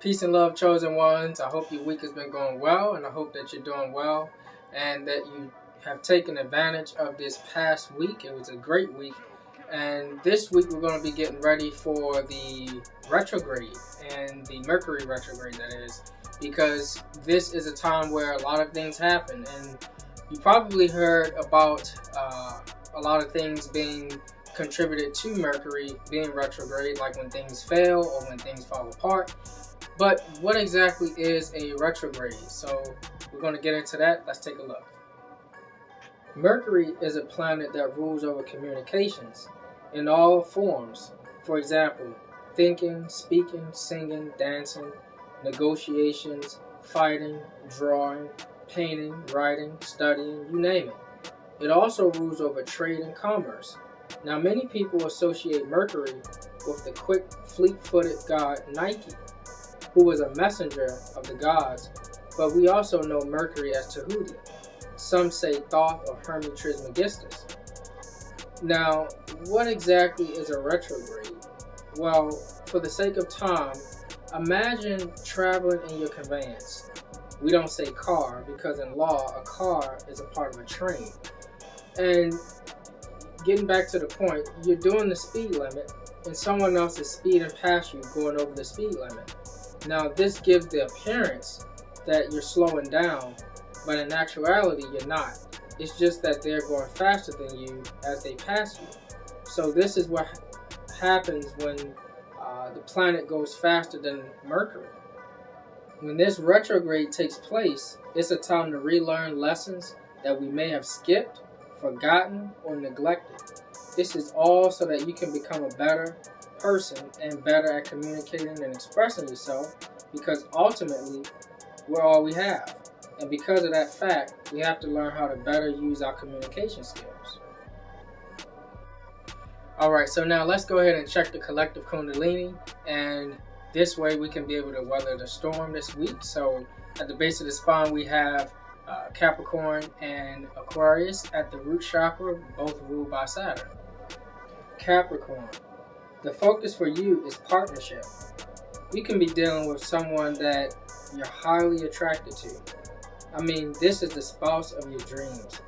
Peace and love, chosen ones. I hope your week has been going well, and I hope that you're doing well and that you have taken advantage of this past week. It was a great week. And this week we're going to be getting ready for the retrograde, and the Mercury retrograde, that is, because this is a time where a lot of things happen. And you probably heard about a lot of things being contributed to Mercury being retrograde, like when things fail or when things fall apart. But what exactly is a retrograde? So we're going to get into that. Let's take a look. Mercury is a planet that rules over communications in all forms. For example, thinking, speaking, singing, dancing, negotiations, fighting, drawing, painting, writing, studying, you name it. It also rules over trade and commerce. Now, many people associate Mercury with the quick, fleet-footed god Nike, who was a messenger of the gods, but we also know Mercury as Tahuti. Some say Thoth or Hermes Trismegistus. Now, what exactly is a retrograde? Well, for the sake of time, imagine traveling in your conveyance. We don't say car because in law, a car is a part of a train. And getting back to the point, you're doing the speed limit and someone else is speeding past you going over the speed limit. Now, this gives the appearance that you're slowing down, but in actuality, you're not. It's just that they're going faster than you as they pass you. So this is what happens when the planet goes faster than Mercury. When this retrograde takes place, it's a time to relearn lessons that we may have skipped, forgotten, or neglected. This is all so that you can become a better person and better at communicating and expressing yourself, because ultimately we're all we have, and because of that fact we have to learn how to better use our communication skills. Alright, so now let's go ahead and check the collective kundalini, and this way we can be able to weather the storm this week. So at the base of the spine we have Capricorn and Aquarius. At the root chakra, both ruled by Saturn. Capricorn, the focus for you is partnership. You can be dealing with someone that you're highly attracted to. I mean, this is the spouse of your dreams.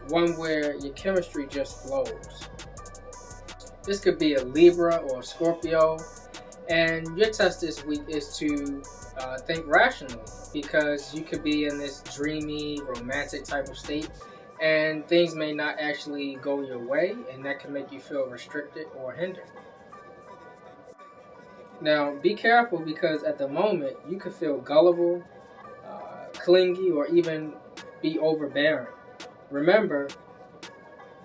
One where your chemistry just flows. This could be a Libra or a Scorpio. And your test this week is to think rationally, because you could be in this dreamy, romantic type of state, and things may not actually go your way, and that can make you feel restricted or hindered. Now, be careful, because at the moment, you could feel gullible, clingy, or even be overbearing. Remember,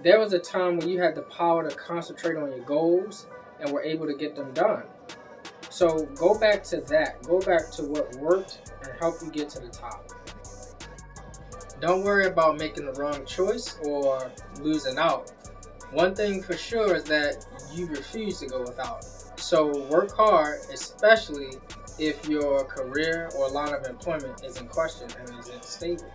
there was a time when you had the power to concentrate on your goals and were able to get them done. So go back to that. Go back to what worked and help you get to the top. Don't worry about making the wrong choice or losing out. One thing for sure is that you refuse to go without. So work hard, especially if your career or line of employment is in question and isn't stable.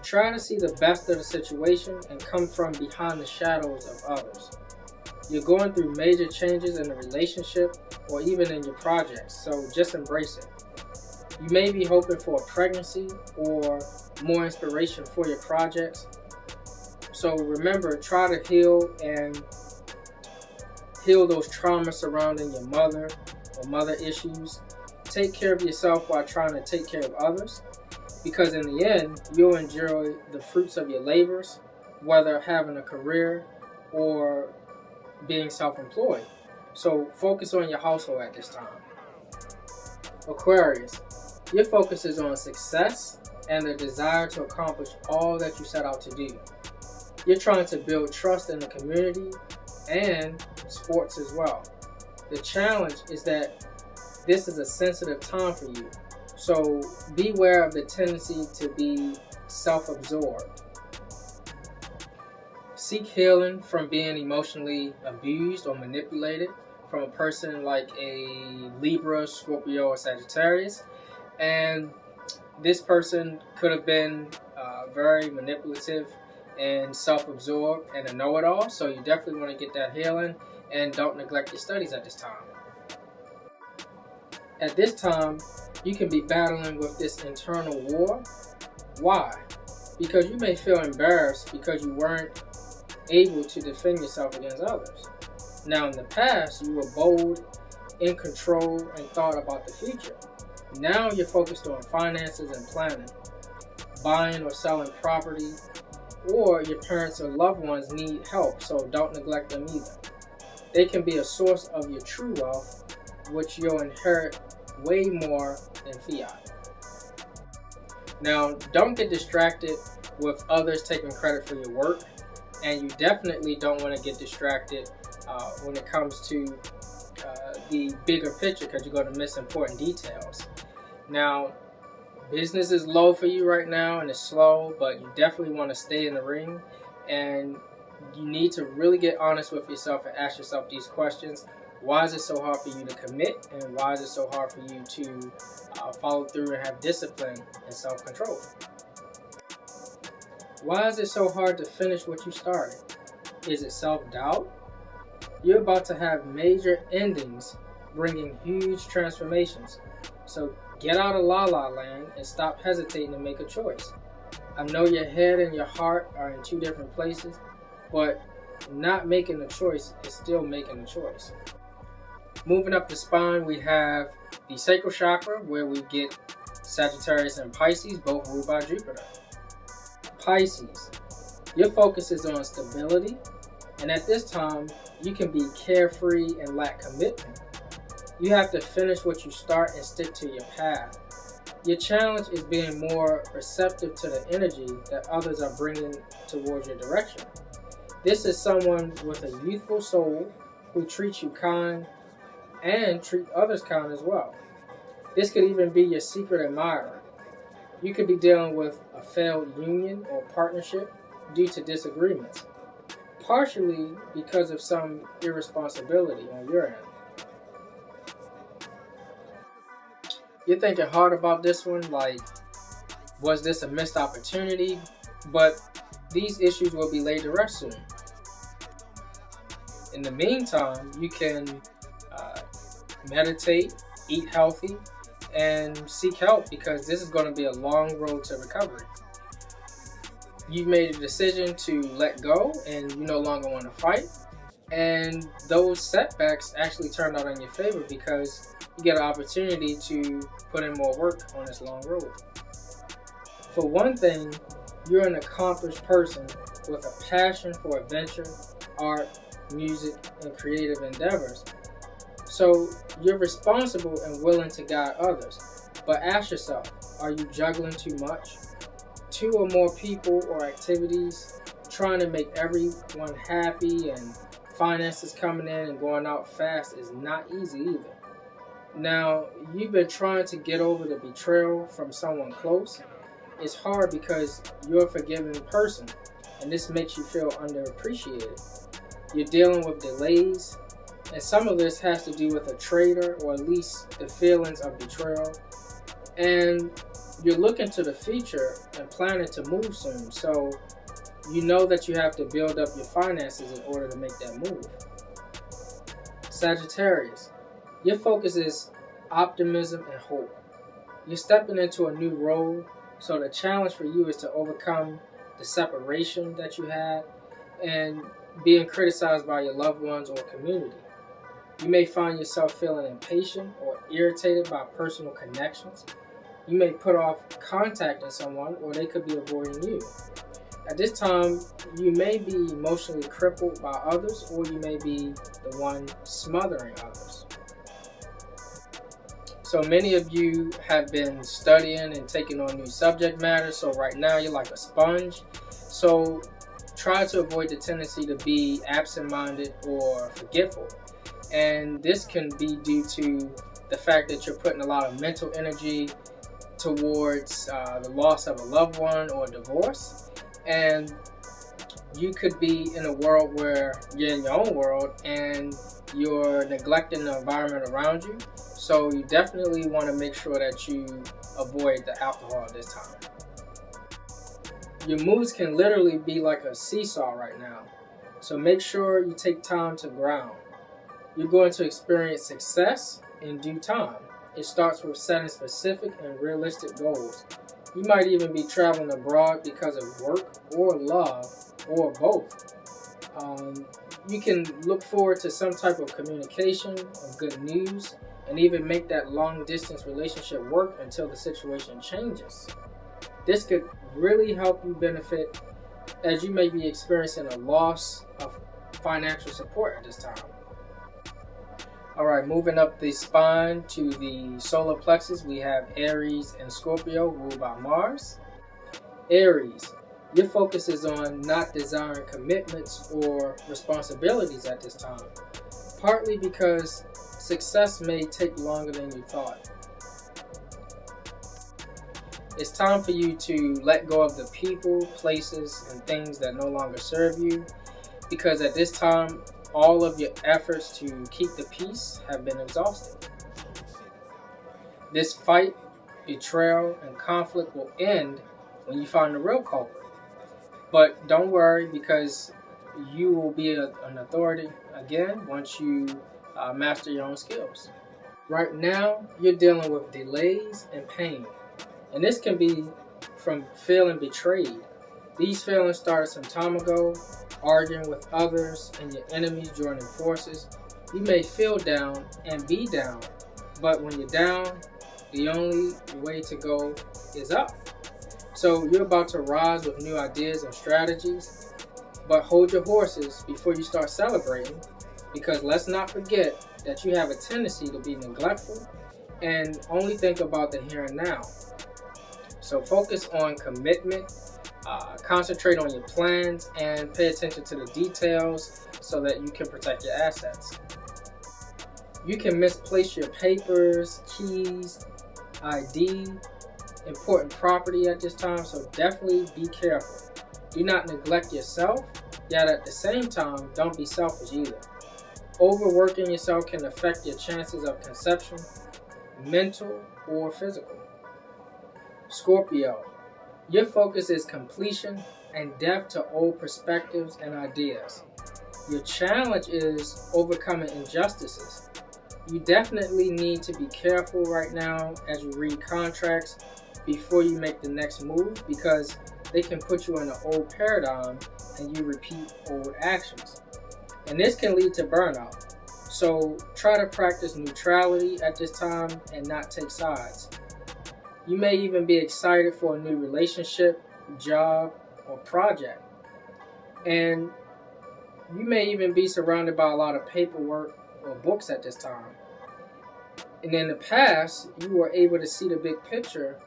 Try to see the best of the situation and come from behind the shadows of others. You're going through major changes in a relationship or even in your projects, so just embrace it. You may be hoping for a pregnancy or more inspiration for your projects. So remember, try to heal those traumas surrounding your mother or mother issues. Take care of yourself while trying to take care of others, because in the end, you'll enjoy the fruits of your labors, whether having a career or being self-employed. So focus on your household at this time. Aquarius, your focus is on success and the desire to accomplish all that you set out to do. You're trying to build trust in the community and sports as well. The challenge is that this is a sensitive time for you, so beware of the tendency to be self-absorbed. Seek healing from being emotionally abused or manipulated from a person like a Libra, Scorpio, or Sagittarius. And this person could have been very manipulative and self-absorbed and a know-it-all. So you definitely want to get that healing, and don't neglect your studies at this time. At this time, you can be battling with this internal war. Why? Because you may feel embarrassed because you weren't able to defend yourself against others. Now, in the past, you were bold, in control, and thought about the future. Now you're focused on finances and planning, buying or selling property, or your parents or loved ones need help, so don't neglect them either. They can be a source of your true wealth, which you'll inherit way more than fiat. Now, don't get distracted with others taking credit for your work, and you definitely don't want to get distracted when it comes to the bigger picture, because you're going to miss important details. Now, business is low for you right now and it's slow, but you definitely want to stay in the ring, and you need to really get honest with yourself and ask yourself these questions. Why is it so hard for you to commit, and why is it so hard for you to follow through and have discipline and self-control? Why is it so hard to finish what you started? Is it self-doubt? You're about to have major endings bringing huge transformations. So get out of la-la land and stop hesitating to make a choice. I know your head and your heart are in two different places, but not making a choice is still making a choice. Moving up the spine, we have the sacral chakra, where we get Sagittarius and Pisces, both ruled by Jupiter. Pisces, your focus is on stability, and at this time, you can be carefree and lack commitment. You have to finish what you start and stick to your path. Your challenge is being more receptive to the energy that others are bringing towards your direction. This is someone with a youthful soul who treats you kind and treat others kind as well. This could even be your secret admirer. You could be dealing with a failed union or partnership due to disagreements, partially because of some irresponsibility on your end. You're thinking hard about this one, like, was this a missed opportunity? But these issues will be laid to rest soon. In the meantime, you can meditate, eat healthy, and seek help, because this is going to be a long road to recovery. You've made a decision to let go and you no longer want to fight, and those setbacks actually turned out in your favor because you get an opportunity to put in more work on this long road. For one thing, you're an accomplished person with a passion for adventure, art, music, and creative endeavors. So you're responsible and willing to guide others. But ask yourself, are you juggling too much? 2 or more people or activities, trying to make everyone happy, and finances coming in and going out fast is not easy either. Now, you've been trying to get over the betrayal from someone close. It's hard because you're a forgiving person, and this makes you feel underappreciated. You're dealing with delays, and some of this has to do with a traitor, or at least the feelings of betrayal. And you're looking to the future and planning to move soon, so you know that you have to build up your finances in order to make that move. Sagittarius, your focus is optimism and hope. You're stepping into a new role, so the challenge for you is to overcome the separation that you had and being criticized by your loved ones or community. You may find yourself feeling impatient or irritated by personal connections. You may put off contacting someone, or they could be avoiding you. At this time, you may be emotionally crippled by others, or you may be the one smothering others. So many of you have been studying and taking on new subject matter, so right now you're like a sponge. So try to avoid the tendency to be absent-minded or forgetful. And this can be due to the fact that you're putting a lot of mental energy towards the loss of a loved one or divorce. And you could be in a world where you're in your own world and you're neglecting the environment around you. So you definitely want to make sure that you avoid the alcohol this time. Your moods can literally be like a seesaw right now. So make sure you take time to ground. You're going to experience success in due time. it starts with setting specific and realistic goals. You might even be traveling abroad because of work or love or both. You can look forward to some type of communication of good news and even make that long distance relationship work until the situation changes. This could really help you benefit as you may be experiencing a loss of financial support at this time. Alright, moving up the spine to the solar plexus, we have Aries and Scorpio ruled by Mars. Aries, your focus is on not desiring commitments or responsibilities at this time, partly because success may take longer than you thought. It's time for you to let go of the people, places, and things that no longer serve you, because at this time, all of your efforts to keep the peace have been exhausted. This fight, betrayal, and conflict will end when you find the real culprit. But don't worry, because you will be an authority again once you master your own skills. Right now, you're dealing with delays and pain. And this can be from feeling betrayed. These feelings started some time ago, arguing with others and your enemies joining forces. You may feel down and be down, but when you're down, the only way to go is up. So you're about to rise with new ideas and strategies, but hold your horses before you start celebrating, because let's not forget that you have a tendency to be neglectful and only think about the here and now. So focus on commitment, concentrate on your plans, and pay attention to the details so that you can protect your assets. You can misplace your papers, keys, ID, important property at this time, so definitely be careful. Do not neglect yourself, yet at the same time, don't be selfish either. Overworking yourself can affect your chances of conception, mental or physical. Scorpio, your focus is completion and depth to old perspectives and ideas. Your challenge is overcoming injustices. You definitely need to be careful right now as you read contracts before you make the next move, because they can put you in an old paradigm and you repeat old actions. And this can lead to burnout. So try to practice neutrality at this time and not take sides. You may even be excited for a new relationship, job, or project. And you may even be surrounded by a lot of paperwork or books at this time. And in the past, you were able to see the big picture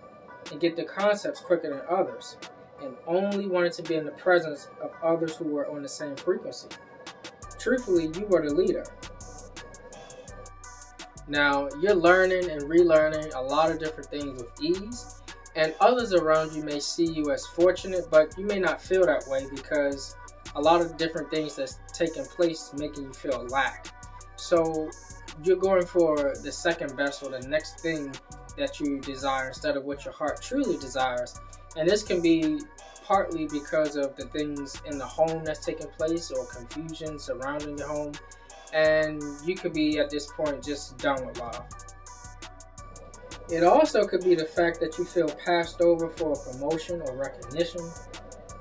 and get the concepts quicker than others, and only wanted to be in the presence of others who were on the same frequency. Truthfully, you were the leader. Now, you're learning and relearning a lot of different things with ease, and others around you may see you as fortunate, but you may not feel that way because a lot of different things that's taking place making you feel lack. So you're going for the second best or the next thing that you desire instead of what your heart truly desires. And this can be partly because of the things in the home that's taking place or confusion surrounding your home. And you could be at this point just done with love. It also could be the fact that you feel passed over for a promotion or recognition.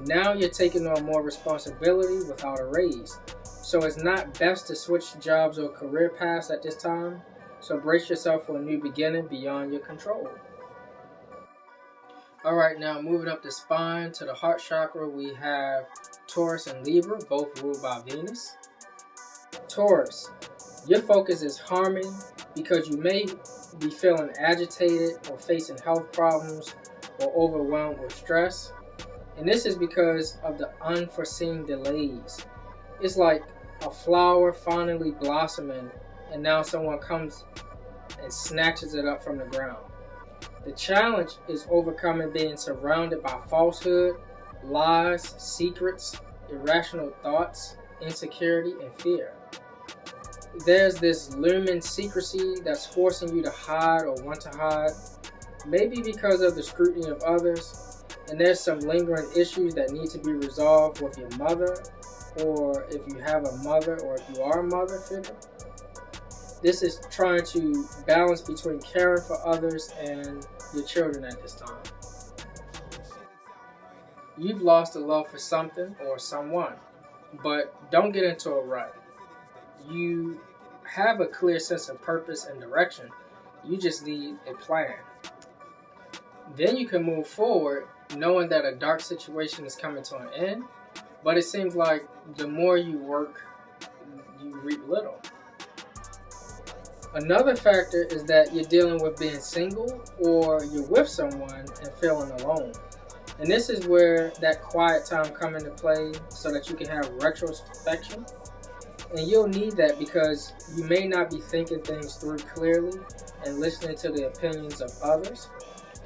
Now you're taking on more responsibility without a raise. So it's not best to switch jobs or career paths at this time. So brace yourself for a new beginning beyond your control. Alright, now moving up the spine to the heart chakra, we have Taurus and Libra, both ruled by Venus. Taurus, your focus is harmony because you may be feeling agitated or facing health problems or overwhelmed with stress. And this is because of the unforeseen delays. It's like a flower finally blossoming and now someone comes and snatches it up from the ground. The challenge is overcoming being surrounded by falsehood, lies, secrets, irrational thoughts, insecurity, and fear. There's this looming secrecy that's forcing you to hide or want to hide, maybe because of the scrutiny of others, and there's some lingering issues that need to be resolved with your mother, or if you have a mother, or if you are a mother figure. This is trying to balance between caring for others and your children at this time. You've lost a love for something or someone, but don't get into a rut. You have a clear sense of purpose and direction. You just need a plan. Then you can move forward knowing that a dark situation is coming to an end, but it seems like the more you work, you reap little. Another factor is that you're dealing with being single or you're with someone and feeling alone. And this is where that quiet time comes into play so that you can have retrospection. And you'll need that because you may not be thinking things through clearly and listening to the opinions of others.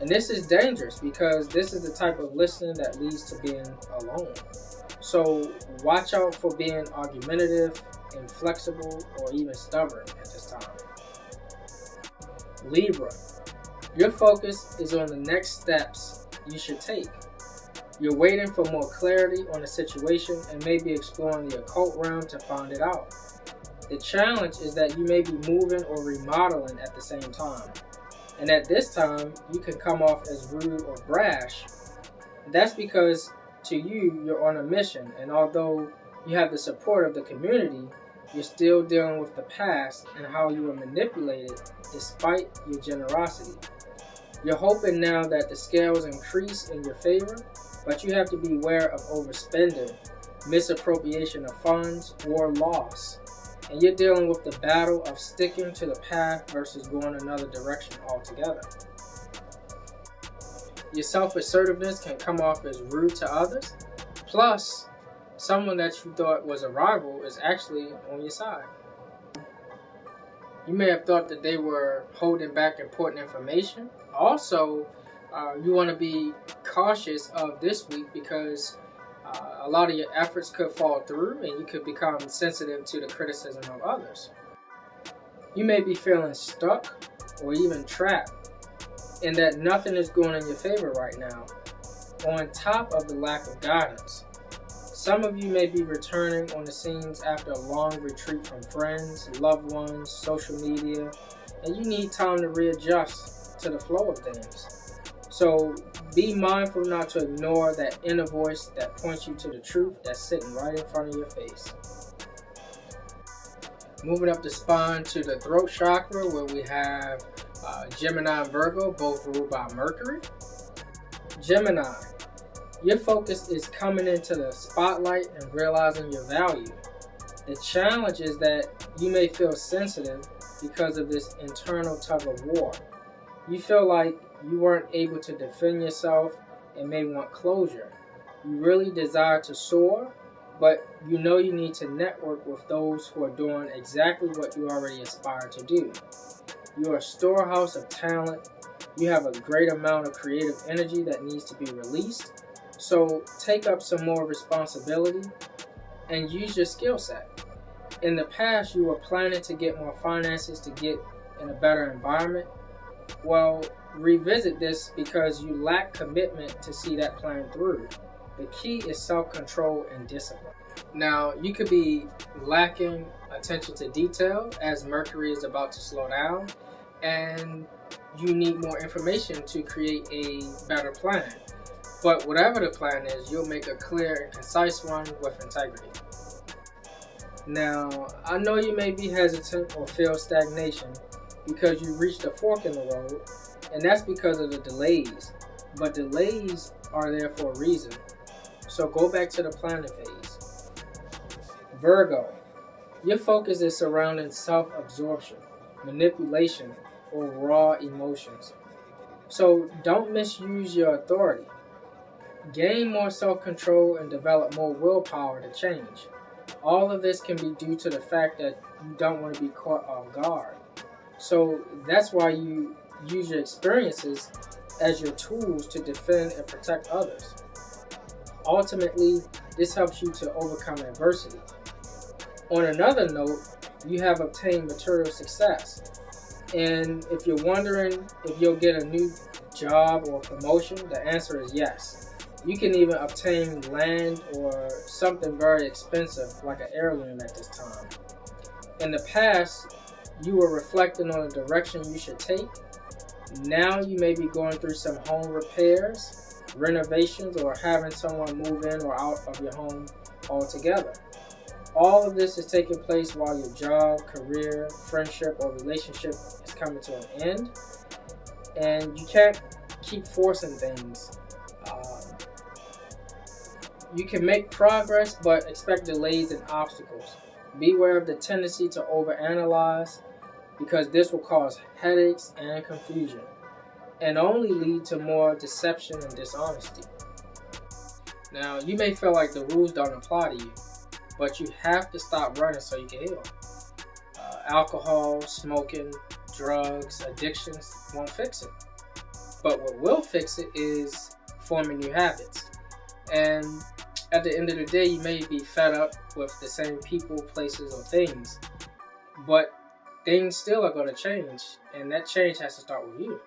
And this is dangerous because this is the type of listening that leads to being alone. So watch out for being argumentative, inflexible, or even stubborn at this time. Libra, your focus is on the next steps you should take. You're waiting for more clarity on the situation and maybe exploring the occult realm to find it out. The challenge is that you may be moving or remodeling at the same time. And at this time, you can come off as rude or brash. That's because to you, you're on a mission. And although you have the support of the community, you're still dealing with the past and how you were manipulated despite your generosity. You're hoping now that the scales increase in your favor, but you have to be aware of overspending, misappropriation of funds, or loss. And you're dealing with the battle of sticking to the path versus going another direction altogether. Your self-assertiveness can come off as rude to others. Plus, someone that you thought was a rival is actually on your side. You may have thought that they were holding back important information. Also, you want to be cautious of this week because a lot of your efforts could fall through and you could become sensitive to the criticism of others. You may be feeling stuck or even trapped in that nothing is going in your favor right now, on top of the lack of guidance. Some of you may be returning on the scenes after a long retreat from friends, loved ones, social media, and you need time to readjust to the flow of things. So be mindful not to ignore that inner voice that points you to the truth that's sitting right in front of your face. Moving up the spine to the throat chakra, where we have Gemini and Virgo, both ruled by Mercury. Gemini, your focus is coming into the spotlight and realizing your value. The challenge is that you may feel sensitive because of this internal tug of war. You feel like you weren't able to defend yourself and may want closure. You really desire to soar, but you know you need to network with those who are doing exactly what you already aspire to do. You are a storehouse of talent. You have a great amount of creative energy that needs to be released. So take up some more responsibility and use your skill set. In the past, you were planning to get more finances to get in a better environment. Well, revisit this because you lack commitment to see that plan through. The key is self-control and discipline. Now, you could be lacking attention to detail as Mercury is about to slow down, and you need more information to create a better plan. But whatever the plan is, you'll make a clear and concise one with integrity. Now, I know you may be hesitant or feel stagnation because you reached a fork in the road, and that's because of the delays. But delays are there for a reason. So go back to the planning phase. Virgo, your focus is surrounding self-absorption, manipulation, or raw emotions. So don't misuse your authority. Gain more self-control and develop more willpower to change. All of this can be due to the fact that you don't want to be caught off guard. So that's why you use your experiences as your tools to defend and protect others. Ultimately, this helps you to overcome adversity. On another note, you have obtained material success. And if you're wondering if you'll get a new job or promotion, the answer is yes. You can even obtain land or something very expensive like an heirloom at this time. In the past, You were reflecting on the direction you should take. Now you may be going through some home repairs, renovations, or having someone move in or out of your home altogether. All of this is taking place while your job, career, friendship, or relationship is coming to an end. And you can't keep forcing things. You can make progress, but expect delays and obstacles. Beware of the tendency to overanalyze, because this will cause headaches and confusion, and only lead to more deception and dishonesty. Now, you may feel like the rules don't apply to you, but you have to stop running so you can heal. Alcohol, smoking, drugs, addictions won't fix it. But what will fix it is forming new habits. And at the end of the day, you may be fed up with the same people, places, or things, but things still are going to change, and that change has to start with you.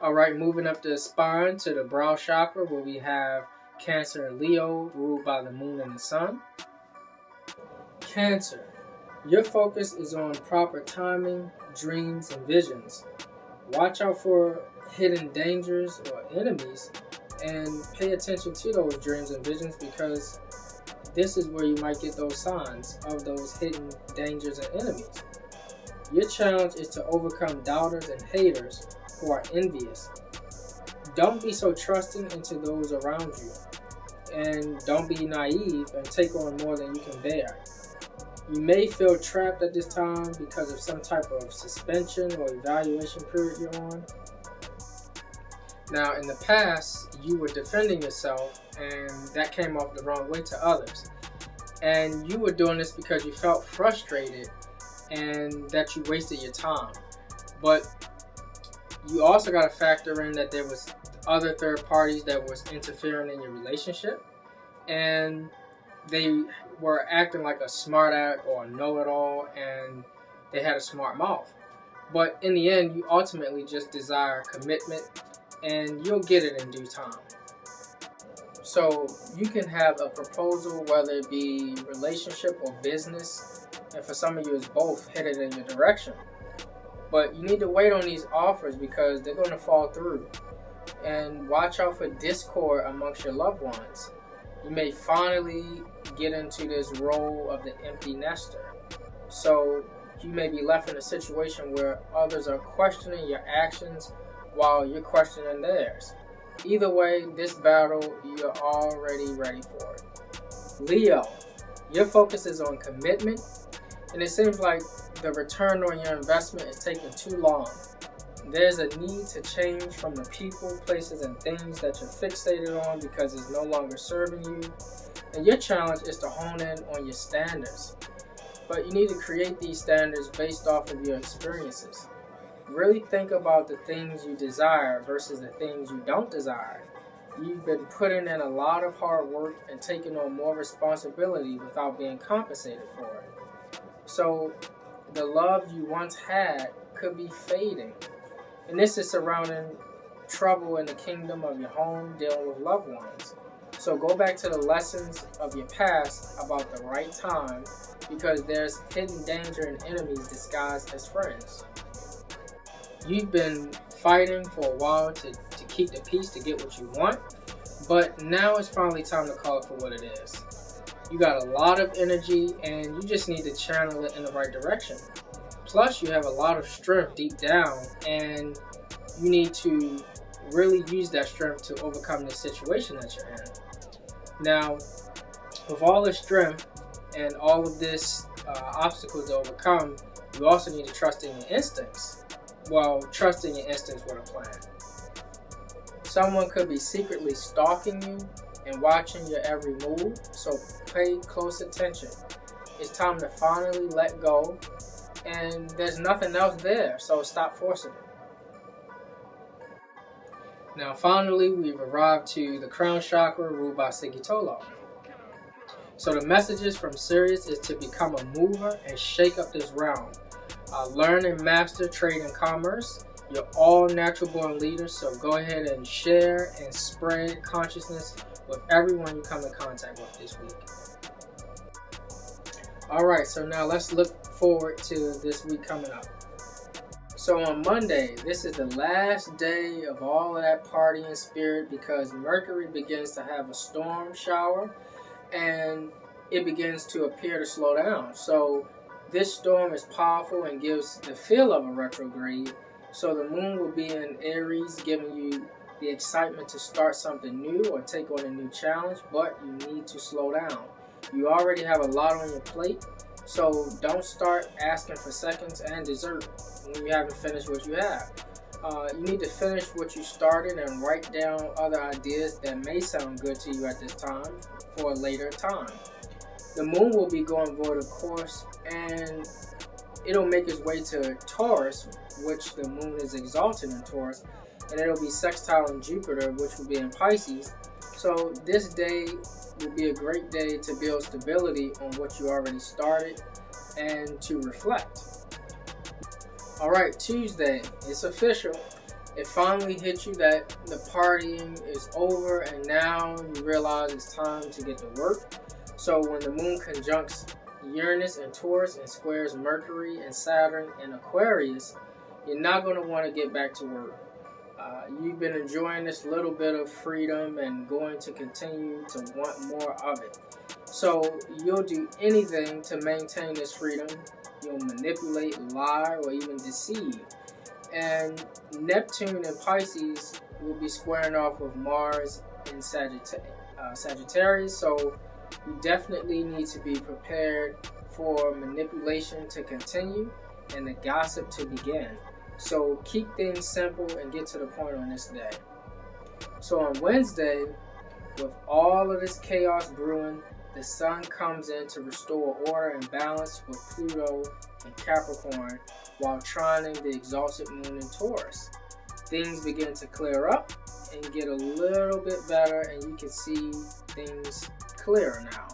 Alright, moving up the spine to the brow chakra, where we have Cancer and Leo, ruled by the moon and the sun. Cancer, your focus is on proper timing, dreams, and visions. Watch out for hidden dangers or enemies, and pay attention to those dreams and visions, because this is where you might get those signs of those hidden dangers and enemies. Your challenge is to overcome doubters and haters who are envious. Don't be so trusting into those around you, and don't be naive and take on more than you can bear. You may feel trapped at this time because of some type of suspension or evaluation period you're on. Now, in the past, you were defending yourself, and that came off the wrong way to others. And you were doing this because you felt frustrated and that you wasted your time. But you also got to factor in that there was other third parties that was interfering in your relationship, and they were acting like a smart aleck or a know-it-all, and they had a smart mouth. But in the end, you ultimately just desire commitment, and you'll get it in due time. So you can have a proposal, whether it be relationship or business, and for some of you it's both, headed in your direction. But you need to wait on these offers because they're going to fall through. And watch out for discord amongst your loved ones. You may finally get into this role of the empty nester. So you may be left in a situation where others are questioning your actions while you're questioning theirs. Either way, this battle, you're already ready for it. Leo, your focus is on commitment, and it seems like the return on your investment is taking too long. There's a need to change from the people, places, and things that you're fixated on because it's no longer serving you. And your challenge is to hone in on your standards. But you need to create these standards based off of your experiences. Really think about the things you desire versus the things you don't desire. You've been putting in a lot of hard work and taking on more responsibility without being compensated for it. So the love you once had could be fading. And this is surrounding trouble in the kingdom of your home, dealing with loved ones. So go back to the lessons of your past about the right time, because there's hidden danger and enemies disguised as friends. You've been fighting for a while to keep the peace, to get what you want, but now it's finally time to call it for what it is. You got a lot of energy and you just need to channel it in the right direction. Plus, you have a lot of strength deep down, and you need to really use that strength to overcome the situation that you're in. Now, with all this strength and all of this obstacles to overcome, you also need to trust in your instincts. Well, trusting your instincts with a plan. Someone could be secretly stalking you and watching your every move, so pay close attention. It's time to finally let go, and there's nothing else there, so stop forcing it. Now finally, we've arrived to the crown chakra, ruled by Sagittarius. So the messages from Sirius is to become a mover and shake up this realm. Learn and master trade and commerce. You're all natural born leaders, so go ahead and share and spread consciousness with everyone you come in contact with this week. Alright, so now let's look forward to this week coming up. So on Monday, this is the last day of all of that partying spirit because Mercury begins to have a storm shower and it begins to appear to slow down. So this storm is powerful and gives the feel of a retrograde. So the moon will be in Aries, giving you the excitement to start something new or take on a new challenge, but you need to slow down. You already have a lot on your plate, so don't start asking for seconds and dessert when you haven't finished what you have. You need to finish what you started and write down other ideas that may sound good to you at this time for a later time. The moon will be going void, of course, and it'll make its way to Taurus, which the moon is exalted in Taurus, and it'll be sextile in Jupiter, which will be in Pisces. So this day will be a great day to build stability on what you already started and to reflect. Alright, Tuesday, it's official. It finally hit you that the partying is over and now you realize it's time to get to work. So when the moon conjuncts Uranus and Taurus and squares Mercury and Saturn and Aquarius, you're not going to want to get back to work. You've been enjoying this little bit of freedom and going to continue to want more of it. So you'll do anything to maintain this freedom. You'll manipulate, lie, or even deceive. And Neptune and Pisces will be squaring off with Mars in Sagittarius. So you definitely need to be prepared for manipulation to continue and the gossip to begin. So keep things simple and get to the point on this day. So on Wednesday, with all of this chaos brewing, the sun comes in to restore order and balance with Pluto and Capricorn while trining the exalted moon in Taurus. Things begin to clear up and get a little bit better, and you can see things clearer now.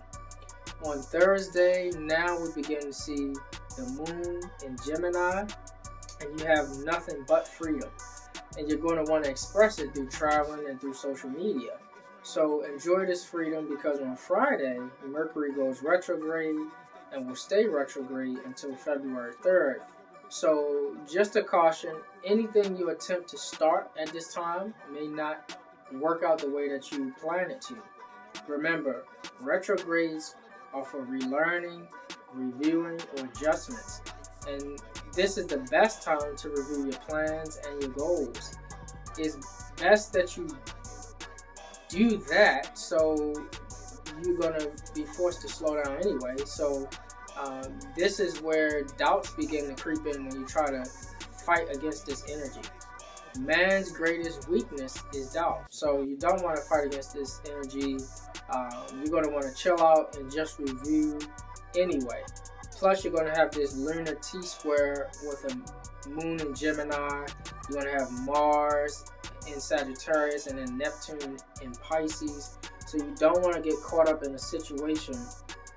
On Thursday, now we begin to see the moon in Gemini, and you have nothing but freedom. And you're going to want to express it through traveling and through social media. So enjoy this freedom because on Friday, Mercury goes retrograde and will stay retrograde until February 3rd. So just a caution, anything you attempt to start at this time may not work out the way that you plan it to. Remember, retrogrades are for relearning, reviewing, or adjustments. And this is the best time to review your plans and your goals. It's best that you do that, so you're going to be forced to slow down anyway. So this is where doubts begin to creep in when you try to fight against this energy. Man's greatest weakness is doubt. So you don't want to fight against this energy. You're going to want to chill out and just review anyway. Plus, you're going to have this lunar T-square with a moon in Gemini. You're going to have Mars in Sagittarius and then Neptune in Pisces. So you don't want to get caught up in a situation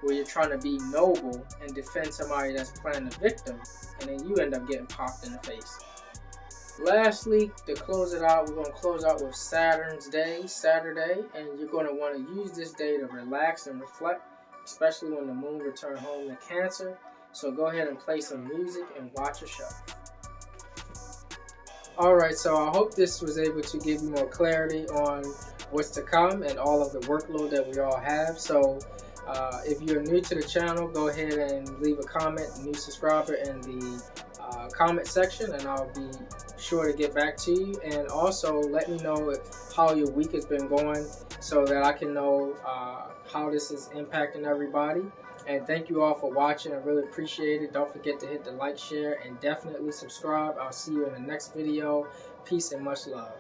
where you're trying to be noble and defend somebody that's playing the victim, and then you end up getting popped in the face. Lastly, to close it out, we're going to close out with Saturn's Day, Saturday, and you're going to want to use this day to relax and reflect, especially when the moon returns home to Cancer. So go ahead and play some music and watch a show. Alright, so I hope this was able to give you more clarity on what's to come and all of the workload that we all have. So if you're new to the channel, go ahead and leave a comment, new subscriber in the comment section, and I'll be sure to get back to you. And also let me know how your week has been going so that I can know how this is impacting everybody. And thank you all for watching. I really appreciate it. Don't forget to hit the like, share, and definitely subscribe. I'll see you in the next video. Peace and much love.